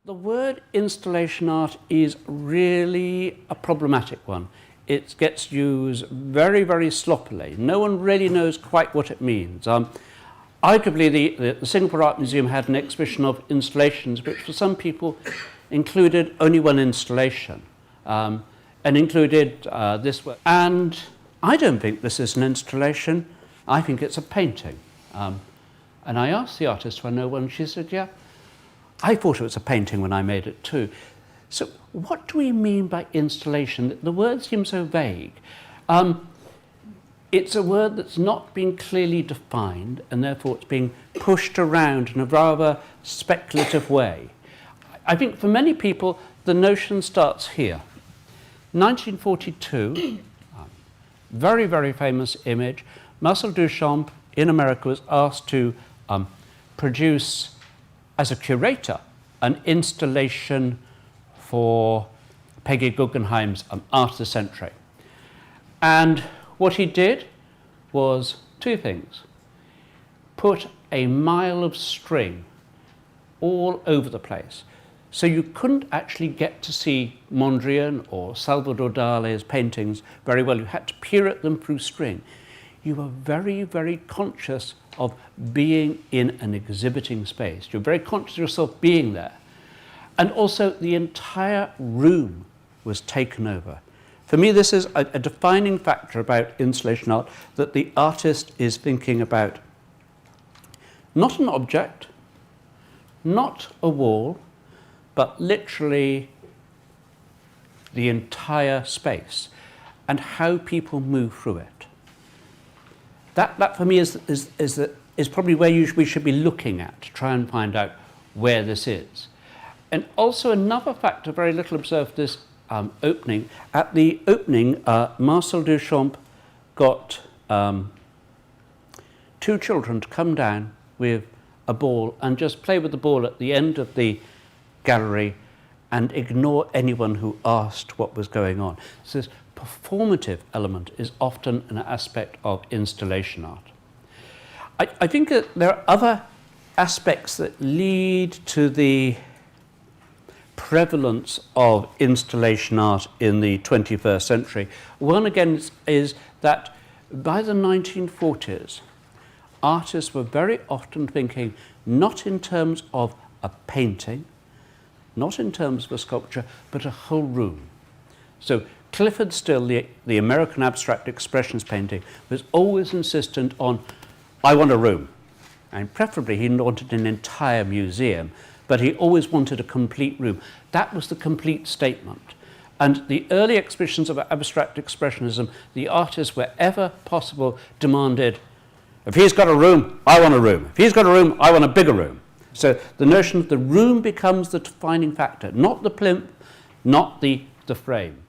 The word installation art is really a problematic one. It gets used very, very sloppily. No one really knows quite what it means. Arguably, the Singapore Art Museum had an exhibition of installations which for some people included only one installation and included this work. And I don't think this is an installation. I think it's a painting. And I asked the artist for no one, and she said, yeah, I thought it was a painting when I made it too. So what do we mean by installation? The word seems so vague. It's a word that's not been clearly defined, and therefore it's being pushed around in a rather speculative way. I think for many people, the notion starts here. 1942, very, very famous image. Marcel Duchamp in America was asked to produce, as a curator, an installation for Peggy Guggenheim's Art of the Century. And what he did was two things. Put a mile of string all over the place. So you couldn't actually get to see Mondrian or Salvador Dali's paintings very well. You had to peer at them through string. You were very, very conscious of being in an exhibiting space. You're very conscious of yourself being there. And also the entire room was taken over. For me, this is a defining factor about installation art, that the artist is thinking about not an object, not a wall, but literally the entire space and how people move through it. That for me is probably where we should be looking at to try and find out where this is. And also another factor, very little observed this opening. At the opening, Marcel Duchamp got two children to come down with a ball and just play with the ball at the end of the gallery and ignore anyone who asked what was going on. So this performative element is often an aspect of installation art. I think that there are other aspects that lead to the prevalence of installation art in the 21st century. One, again, is that by the 1940s, artists were very often thinking not in terms of a painting, not in terms of a sculpture, but a whole room. So Clyfford Still, the American abstract expressionist painting, was always insistent on, I want a room. And preferably he wanted an entire museum, but he always wanted a complete room. That was the complete statement. And the early exhibitions of abstract expressionism, the artists, wherever possible, demanded, if he's got a room, I want a room. If he's got a room, I want a bigger room. So the notion of the room becomes the defining factor, not the plinth, not the frame.